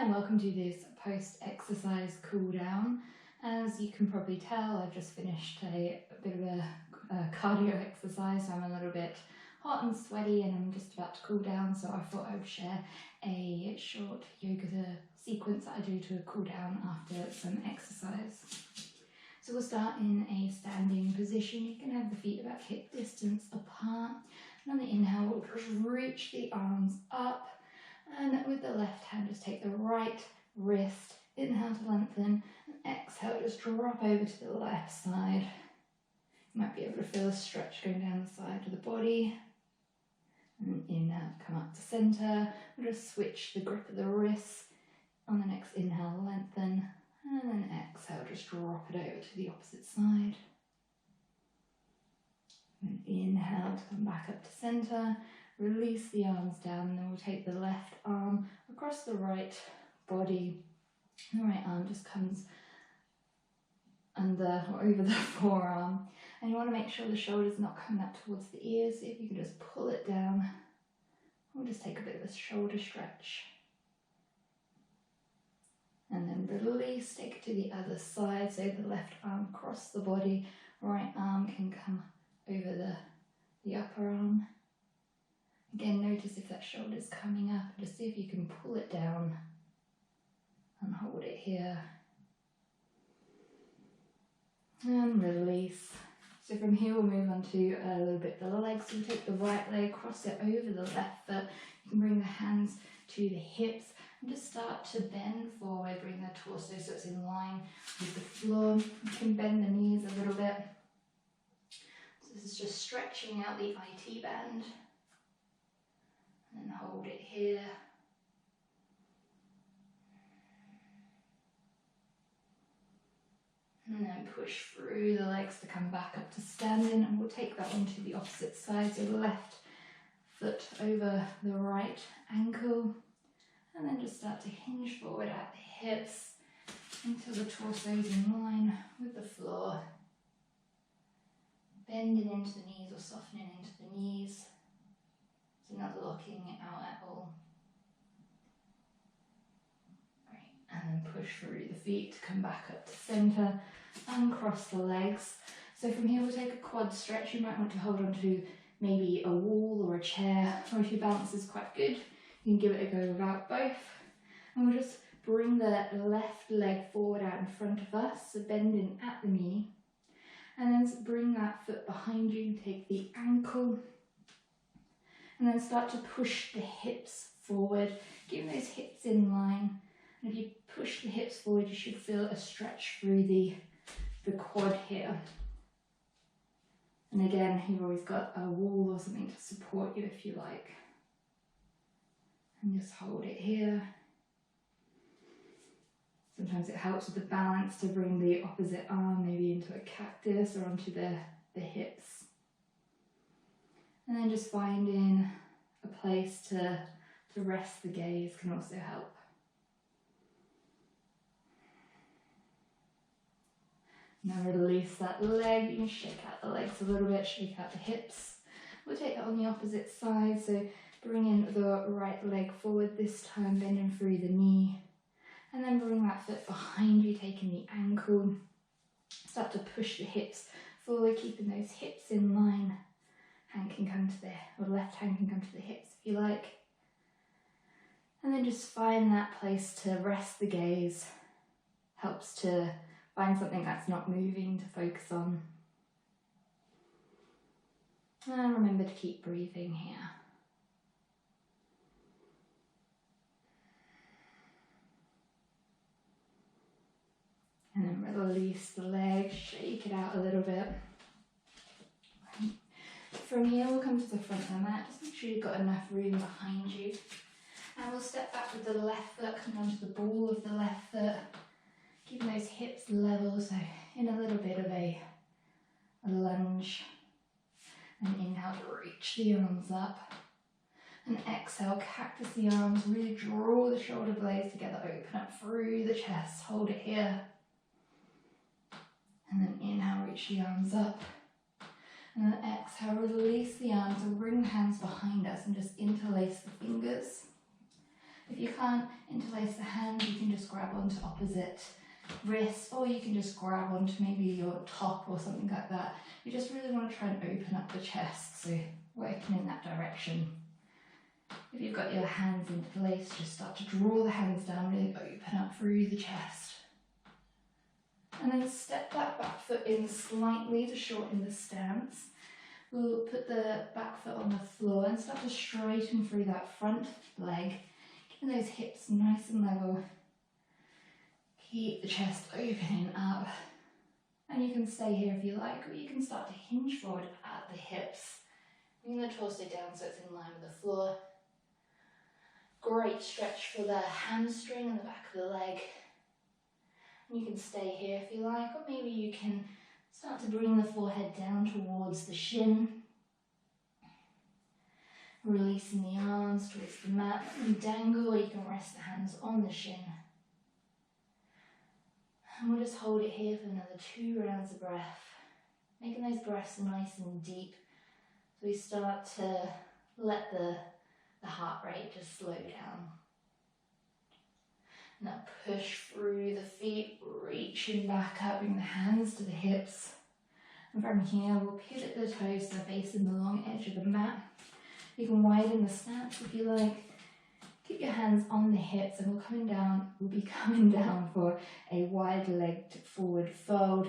and welcome to this post-exercise cool down. As you can probably tell, I've just finished a bit of a cardio exercise, so I'm a little bit hot and sweaty and I'm just about to cool down, so I thought I would share a short yoga sequence that I do to cool down after some exercise. So we'll start in a standing position. You can have the feet about hip distance apart, and on the inhale we'll just reach the arms up. And with the left hand, just take the right wrist, inhale to lengthen, and exhale, just drop over to the left side. You might be able to feel a stretch going down the side of the body. And inhale, come up to center. We'll just switch the grip of the wrists. On the next inhale, lengthen, and then exhale, just drop it over to the opposite side. And inhale to come back up to center. Release the arms down, and then we'll take the left arm across the right body. The right arm just comes under or over the forearm. And you want to make sure the shoulder's not coming up towards the ears. If you can just pull it down, we'll just take a bit of a shoulder stretch. And then release, take it to the other side. So the left arm across the body, right arm can come over the upper arm. Again, notice if that shoulder's coming up, just see if you can pull it down and hold it here. And release. So from here we'll move on to a little bit the legs. So we'll take the right leg, cross it over the left foot. You can bring the hands to the hips and just start to bend forward. Bring the torso so it's in line with the floor. You can bend the knees a little bit. So this is just stretching out the IT band. And hold it here. And then push through the legs to come back up to standing, and we'll take that one to the opposite side. So left foot over the right ankle, and then just start to hinge forward at the hips until the torso is in line with the floor. Bending into the knees or softening into the knees. So not locking it out at all. Great. And then push through the feet to come back up to center. Uncross the legs. So from here we'll take a quad stretch. You might want to hold on to maybe a wall or a chair, or if your balance is quite good, you can give it a go without both. And we'll just bring the left leg forward out in front of us, so bending at the knee. And then bring that foot behind you, take the ankle. And then start to push the hips forward, keeping those hips in line. And if you push the hips forward, you should feel a stretch through the quad here. And again, you've always got a wall or something to support you if you like. And just hold it here. Sometimes it helps with the balance to bring the opposite arm maybe into a cactus or onto the hips. And then just finding a place to rest the gaze can also help. Now release that leg. You can shake out the legs a little bit, shake out the hips. We'll take that on the opposite side. So bringing the right leg forward this time, bending through the knee. And then bring that foot behind you, taking the ankle. Start to push the hips forward, keeping those hips in line. Hand can come to or left hand can come to the hips if you like. And then just find that place to rest the gaze. Helps to find something that's not moving to focus on. And remember to keep breathing here. And then release the leg, shake it out a little bit. From here we'll come to the front of the mat, just make sure you've got enough room behind you. And we'll step back with the left foot, coming onto the ball of the left foot, keeping those hips level, so in a little bit of a lunge. And inhale to reach the arms up. And exhale, cactus the arms, really draw the shoulder blades together, open up through the chest, hold it here. And then inhale, reach the arms up. And then exhale, release the arms and bring the hands behind us and just interlace the fingers. If you can't interlace the hands, you can just grab onto opposite wrists, or you can just grab onto maybe your top or something like that. You just really want to try and open up the chest, so working in that direction. If you've got your hands interlaced, just start to draw the hands down, really open up through the chest. And then step that back foot in slightly to shorten the stance. We'll put the back foot on the floor and start to straighten through that front leg, keeping those hips nice and level. Keep the chest opening up. And you can stay here if you like, or you can start to hinge forward at the hips. Bring the torso down so it's in line with the floor. Great stretch for the hamstring and the back of the leg. And you can stay here if you like, or maybe you can start to bring the forehead down towards the shin. Releasing the arms towards the mat. And dangle, or you can rest the hands on the shin. And we'll just hold it here for another 2 rounds of breath. Making those breaths nice and deep. So we start to let the heart rate just slow down. Now push through the feet, reaching back up, bring the hands to the hips. And from here, we'll pivot the toes so they're facing the long edge of the mat. You can widen the stance if you like. Keep your hands on the hips, and we'll be coming down for a wide-legged forward fold.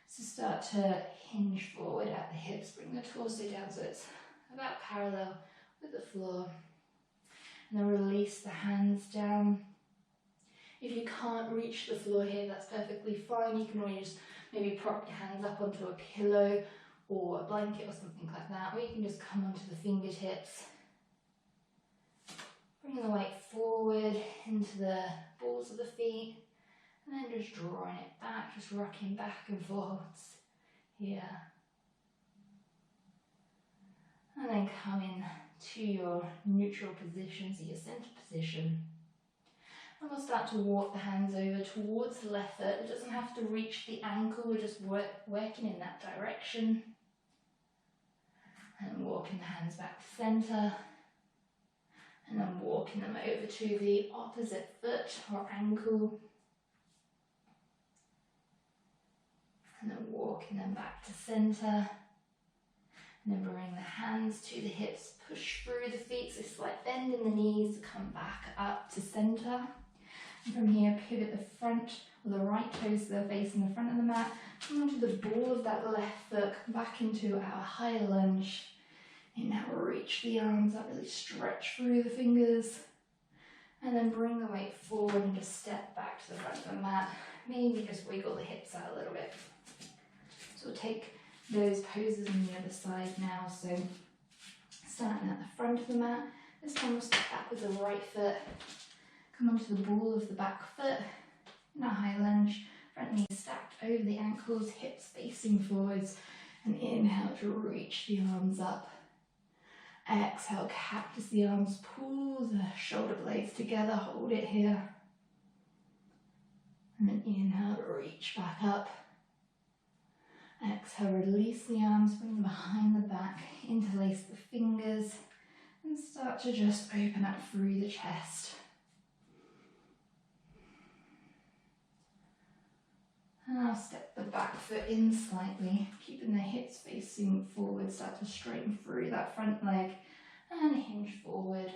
So start to hinge forward at the hips, bring the torso down so it's about parallel with the floor. And then release the hands down. If you can't reach the floor here, that's perfectly fine. You can always maybe prop your hands up onto a pillow or a blanket or something like that, or you can just come onto the fingertips. Bring the weight forward into the balls of the feet, and then just drawing it back, just rocking back and forwards here. And then coming to your neutral position, so your center position. And we'll start to walk the hands over towards the left foot. It doesn't have to reach the ankle, we're just working in that direction. And walking the hands back to center. And then walking them over to the opposite foot or ankle. And then walking them back to center. And then bring the hands to the hips, push through the feet, so slight bend in the knees, come back up to center. And from here, pivot the front or the right toes so they're facing the front of the mat. Come onto the ball of that left foot, come back into our high lunge. And now reach the arms up, really stretch through the fingers. And then bring the weight forward and just step back to the front of the mat. Maybe just wiggle the hips out a little bit. So we'll take those poses on the other side now. So starting at the front of the mat. This time we'll step back with the right foot. Come onto the ball of the back foot. In a high lunge. Front knee stacked over the ankles, hips facing forwards. And inhale to reach the arms up. Exhale, cactus the arms, pull the shoulder blades together, hold it here. And then inhale to reach back up. Exhale, release the arms, bring them behind the back, interlace the fingers, and start to just open up through the chest. And I'll step the back foot in slightly, keeping the hips facing forward, start to straighten through that front leg and hinge forward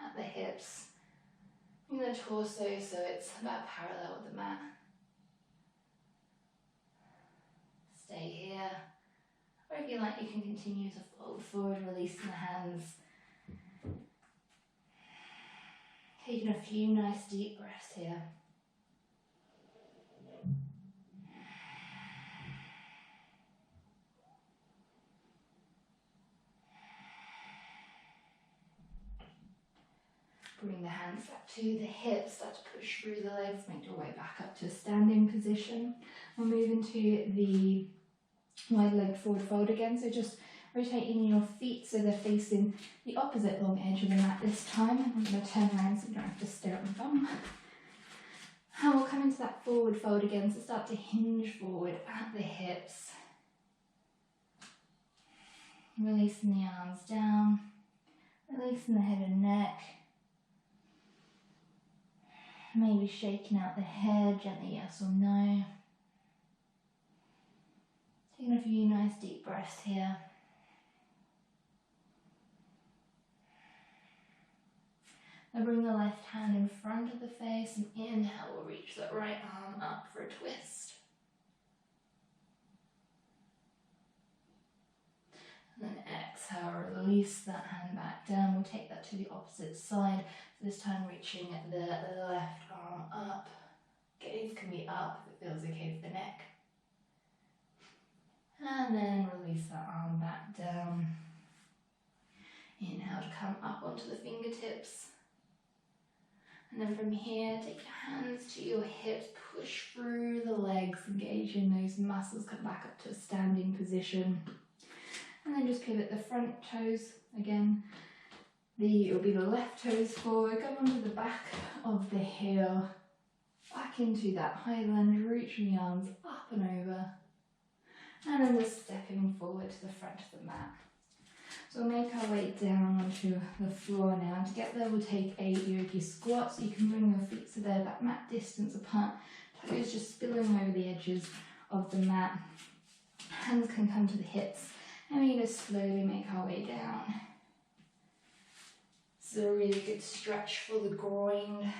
at the hips. Bring the torso so it's about parallel with the mat. Stay here. Or if you like, you can continue to fold forward, releasing the hands. Taking a few nice deep breaths here. Bring the hands up to the hips, start to push through the legs, make your way back up to a standing position. We'll move into the wide leg forward fold again, so just rotating your feet so they're facing the opposite long edge of the mat this time. I'm going to turn around so you don't have to stare at my bum. And we'll come into that forward fold again, so start to hinge forward at the hips. Releasing the arms down, releasing the head and neck. Maybe shaking out the head gently, yes or no. Taking a few nice deep breaths here. Now bring the left hand in front of the face and inhale, we'll reach that right arm up for a twist. And then exhale, release that hand back down. We'll take that to the opposite side. So this time reaching the left arm up. Gaze can be up if it feels okay for the neck. And then release that arm back down. Inhale to come up onto the fingertips. And then from here, take your hands to your hips, push through the legs, engage in those muscles, come back up to a standing position. And then just pivot the front toes again. It'll be the left toes forward, come onto the back of the heel, back into that high lunge, reaching the arms up and over. And then just stepping forward to the front of the mat. So we'll make our way down onto the floor now. To get there, we'll take a yogi squat. So you can bring your feet so they're that mat distance apart. Toes just spilling over the edges of the mat. Hands can come to the hips. And we just slowly make our way down. This is a really good stretch for the groin.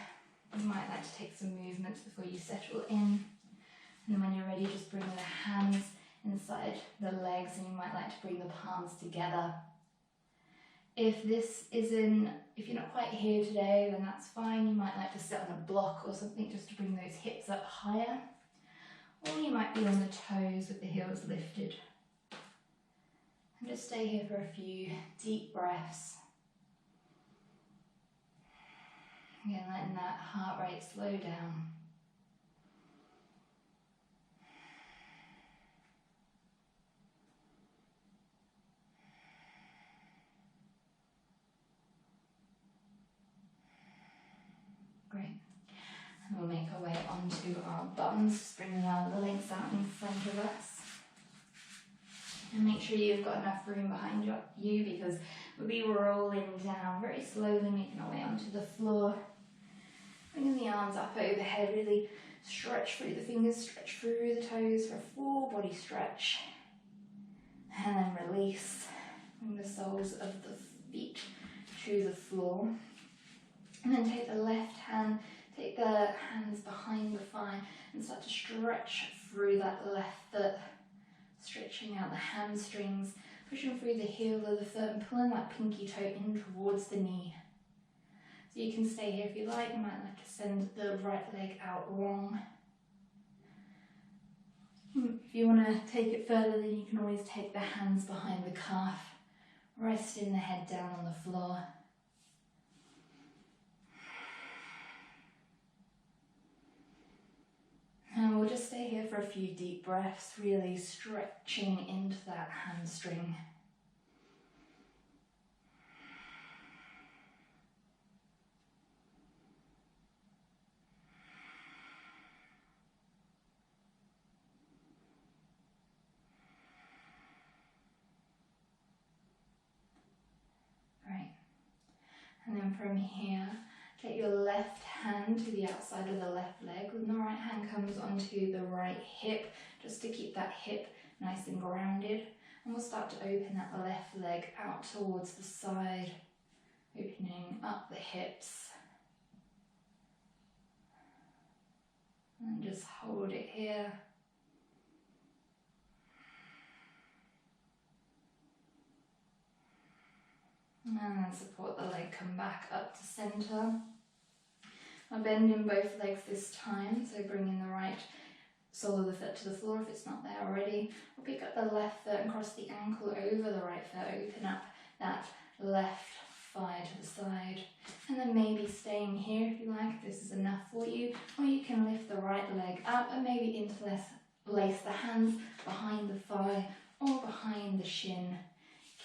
You might like to take some movements before you settle in. And then when you're ready, just bring the hands inside the legs, and you might like to bring the palms together. If you're not quite here today, then that's fine. You might like to sit on a block or something just to bring those hips up higher. Or you might be on the toes with the heels lifted. And just stay here for a few deep breaths. Again, letting that heart rate slow down. Great. And we'll make our way onto our bums, bringing our legs out in front of us. And make sure you've got enough room behind you because we'll be rolling down very slowly, making our way onto the floor. Bringing the arms up overhead, really stretch through the fingers, stretch through the toes for a full body stretch. And then release. Bring the soles of the feet to the floor. And then take the left hand, take the hands behind the thigh and start to stretch through that left foot. Stretching out the hamstrings, pushing through the heel of the foot and pulling that pinky toe in towards the knee. So you can stay here if you like. You might like to send the right leg out long. If you want to take it further, then you can always take the hands behind the calf, resting the head down on the floor. And we'll just stay here for a few deep breaths, really stretching into that hamstring. Great. And then from here, take your left hand to the outside of the left leg, and the right hand comes onto the right hip, just to keep that hip nice and grounded. And we'll start to open that left leg out towards the side, opening up the hips. And just hold it here. And then support the leg, come back up to center. I'll bend in both legs this time, so bringing the right sole of the foot to the floor if it's not there already. We'll pick up the left foot and cross the ankle over the right foot, open up that left thigh to the side. And then maybe staying here if you like, if this is enough for you, or you can lift the right leg up and maybe interlace the hands behind the thigh or behind the shin,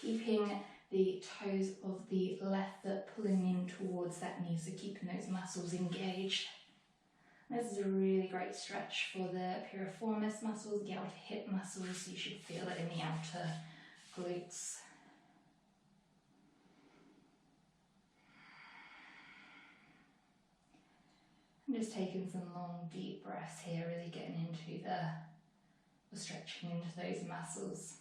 keeping the toes of the left foot pulling in towards that knee, so keeping those muscles engaged. This is a really great stretch for the piriformis muscles, the outer hip muscles, so you should feel it in the outer glutes. I'm just taking some long, deep breaths here, really getting into the stretching into those muscles.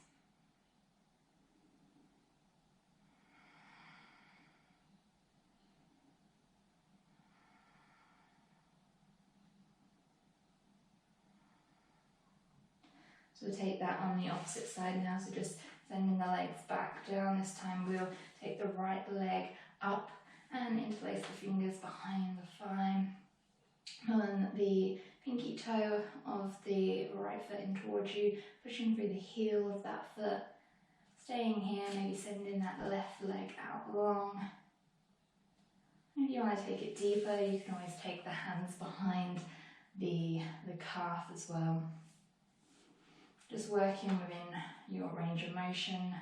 So we'll take that on the opposite side now, so just sending the legs back down. This time we'll take the right leg up and interlace the fingers behind the thigh. On the pinky toe of the right foot in towards you, pushing through the heel of that foot. Staying here, maybe sending that left leg out long. If you want to take it deeper, you can always take the hands behind the calf as well. Just working within your range of motion.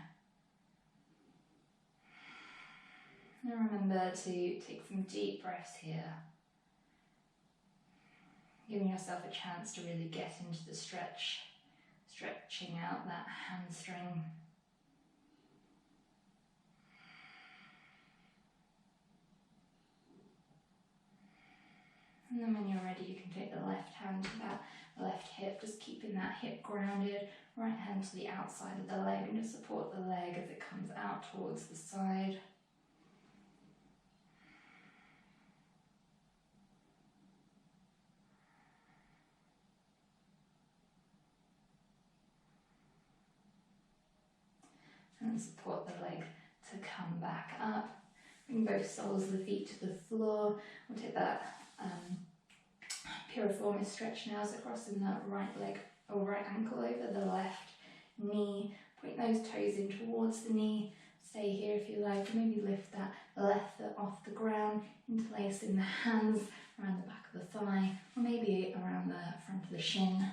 And remember to take some deep breaths here. Giving yourself a chance to really get into the stretch, stretching out that hamstring. And then when you're ready, you can take the left hand to that left hip, just keeping that hip grounded, right hand to the outside of the leg, and just support the leg as it comes out towards the side. And support the leg to come back up. Bring both soles of the feet to the floor. We'll take that piriformis stretch now, so crossing that right leg or right ankle over the left knee. Point those toes in towards the knee. Stay here if you like. Maybe lift that left foot off the ground, interlacing the hands around the back of the thigh, or maybe around the front of the shin.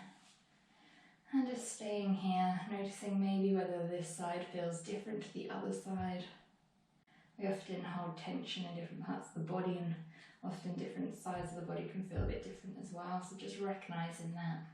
And just staying here, noticing maybe whether this side feels different to the other side. We often hold tension in different parts of the body, and often different sides of the body can feel a bit different as well, so just recognising that.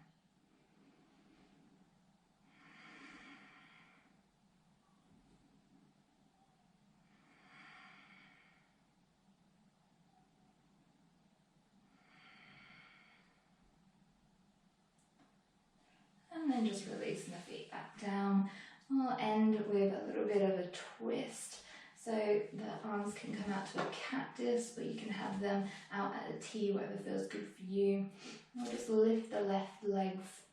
And then just releasing the feet back down. We'll end with a little bit of a twist. So the arms can come out to a cactus, but you can have them out at a T, whatever feels good for you. We'll just lift the lift both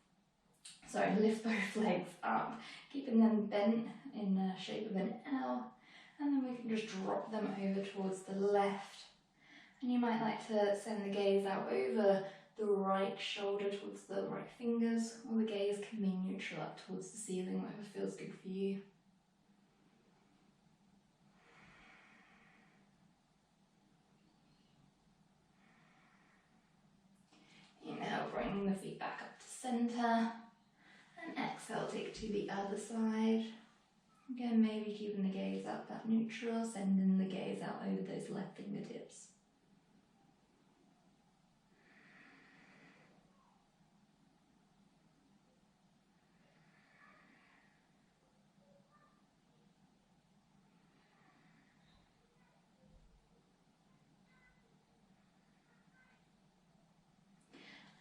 legs up, keeping them bent in the shape of an L. And then we can just drop them over towards the left. And you might like to send the gaze out over the right shoulder towards the right fingers, or the gaze can be neutral up towards the ceiling, whatever feels good for you. Inhale, bring the feet back up to centre, and exhale, take to the other side. Again, maybe keeping the gaze up at neutral, sending the gaze out over those left fingertips.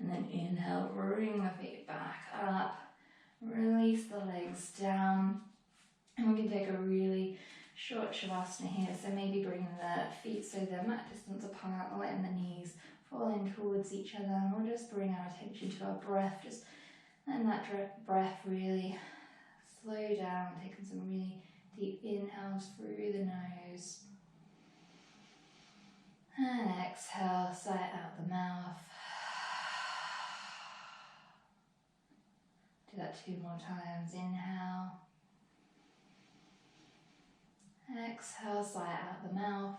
And then inhale, bring the feet back up, release the legs down, and we can take a really short shavasana here, so maybe bringing the feet so they're mat distance apart, letting the knees fall in towards each other, and we'll just bring our attention to our breath, just letting that breath really slow down, taking some really deep inhales through the nose, and exhale, sigh out the mouth. Do that 2 more times. Inhale. Exhale, sigh out the mouth.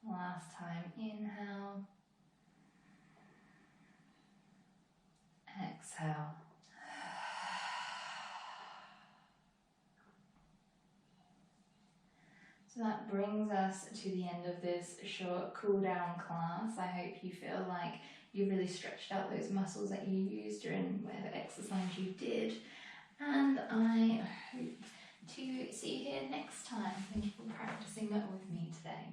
Last time. Inhale. Exhale. So that brings us to the end of this short cool down class. I hope you feel like you really stretched out those muscles that you used during whatever exercise you did. And I hope to see you here next time. Thank you for practicing that with me today.